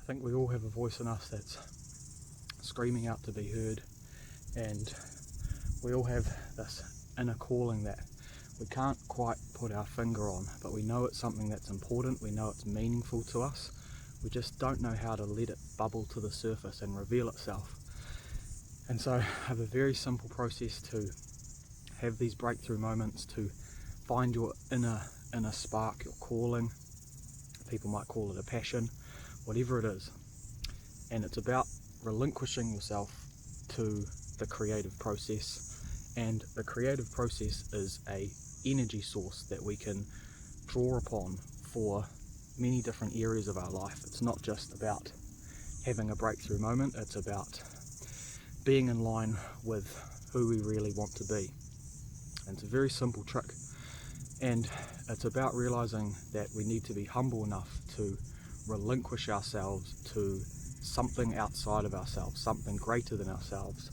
think we all have a voice in us that's screaming out to be heard, and we all have this inner calling that we can't quite put our finger on, but we know it's something that's important, we know it's meaningful to us, we just don't know how to let it bubble to the surface and reveal itself. And so I have a very simple process to have these breakthrough moments, to find your inner spark, your calling. People might call it a passion, whatever it is. And it's about relinquishing yourself to the creative process. And the creative process is a energy source that we can draw upon for many different areas of our life. It's not just about having a breakthrough moment, it's about being in line with who we really want to be. And it's a very simple trick, and it's about realizing that we need to be humble enough to relinquish ourselves to something outside of ourselves, something greater than ourselves.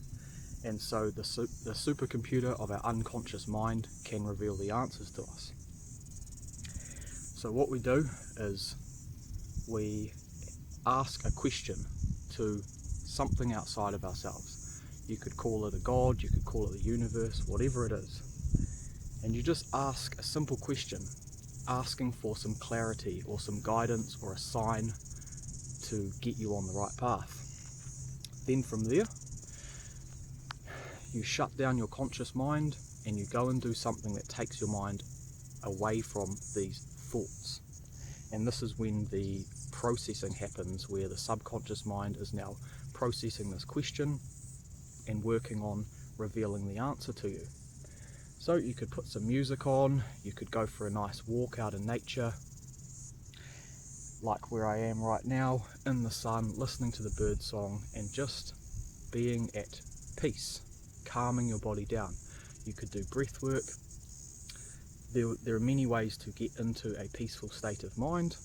And so the supercomputer of our unconscious mind can reveal the answers to us. So what we do is we ask a question to something outside of ourselves. You could call it a God, you could call it the universe, whatever it is. And you just ask a simple question, asking for some clarity or some guidance or a sign to get you on the right path. Then from there, you shut down your conscious mind and you go and do something that takes your mind away from these thoughts. And this is when the processing happens, where the subconscious mind is now processing this question and working on revealing the answer to you. So you could put some music on, you could go for a nice walk out in nature, like where I am right now, in the sun, listening to the bird song and just being at peace, calming your body down. You could do breath work. There are many ways to get into a peaceful state of mind,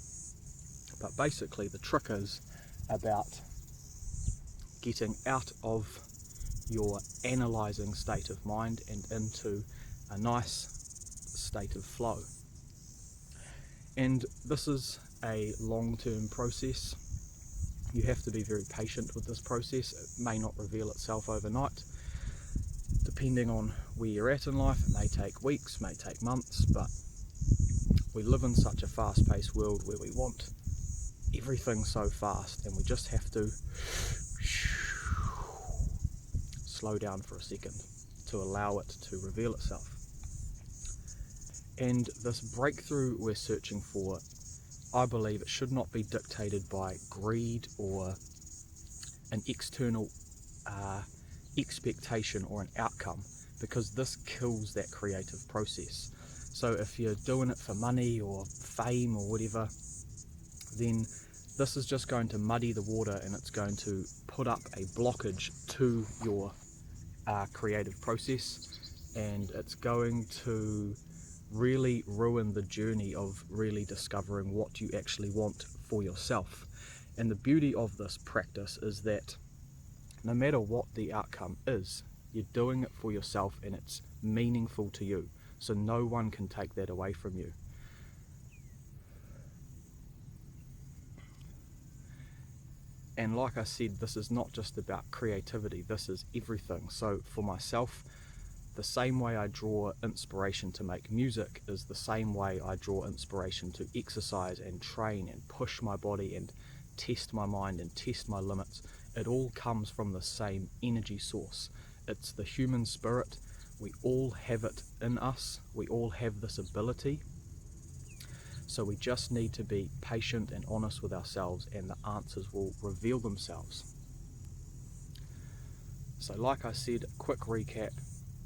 but basically the trick is about getting out of your analysing state of mind and into a nice state of flow. And this is a long-term process. You have to be very patient with this process. It may not reveal itself overnight. Depending on where you're at in life, it may take weeks, may take months, but we live in such a fast-paced world where we want everything so fast, and we just have to slow down for a second to allow it to reveal itself. And this breakthrough we're searching for, I believe it should not be dictated by greed or an external expectation or an outcome, because this kills that creative process. So if you're doing it for money or fame or whatever, then this is just going to muddy the water, and it's going to put up a blockage to your creative process, and it's going to really ruin the journey of really discovering what you actually want for yourself. And the beauty of this practice is that no matter what the outcome is, you're doing it for yourself and it's meaningful to you, so no one can take that away from you. And like I said, this is not just about creativity, this is everything. So for myself, the same way I draw inspiration to make music is the same way I draw inspiration to exercise and train and push my body and test my mind and test my limits. It all comes from the same energy source. It's the human spirit. We all have it in us. We all have this ability. So we just need to be patient and honest with ourselves, and the answers will reveal themselves. So like I said, quick recap,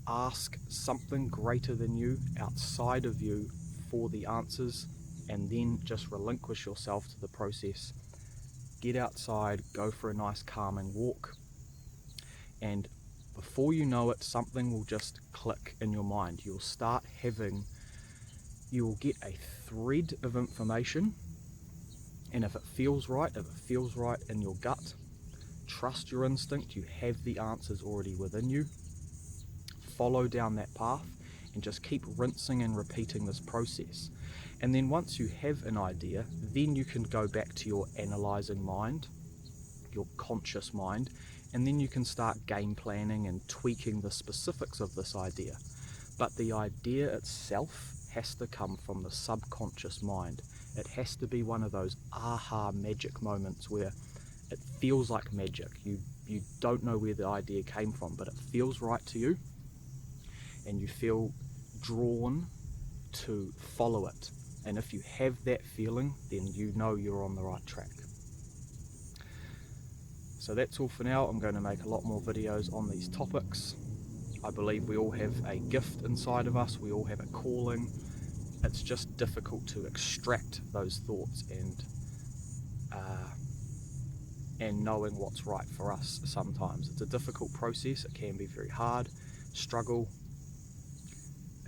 ask something greater than you, outside of you, for the answers, and then just relinquish yourself to the process. Get outside, go for a nice calming walk, and before you know it, something will just click in your mind. You'll get a thread of information, and if it feels right in your gut, trust your instinct. You have the answers already within you. Follow down that path and just keep rinsing and repeating this process. And then once you have an idea, then you can go back to your analysing mind, your conscious mind, and then you can start game planning and tweaking the specifics of this idea. But the idea itself has to come from the subconscious mind. It has to be one of those aha magic moments where it feels like magic. You don't know where the idea came from, but it feels right to you, and you feel drawn to follow it. And if you have that feeling, then you know you're on the right track. So that's all for now. I'm going to make a lot more videos on these topics. I believe we all have a gift inside of us. We all have a calling. It's just difficult to extract those thoughts and knowing what's right for us sometimes. It's a difficult process. It can be very hard. It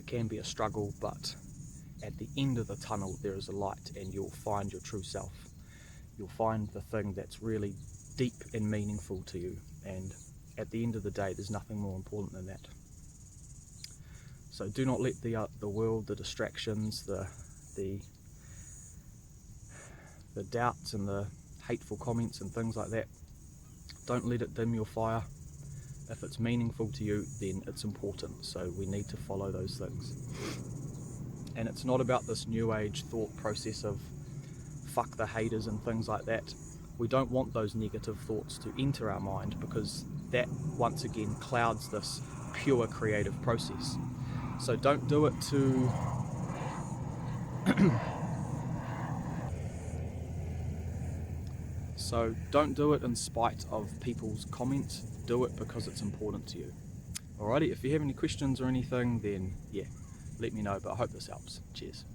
can be a struggle, but at the end of the tunnel there is a light, and you'll find your true self. You'll find the thing that's really deep and meaningful to you, and at the end of the day there's nothing more important than that. So do not let the world, the distractions, the doubts and the hateful comments and things like that, don't let it dim your fire. If it's meaningful to you, then it's important, so we need to follow those things. And it's not about this new age thought process of fuck the haters and things like that. We don't want those negative thoughts to enter our mind, because that once again clouds this pure creative process. So don't do it to So don't do it in spite of people's comments. Do it because it's important to you. Alrighty, if you have any questions or anything, then yeah, let me know, but I hope this helps. Cheers.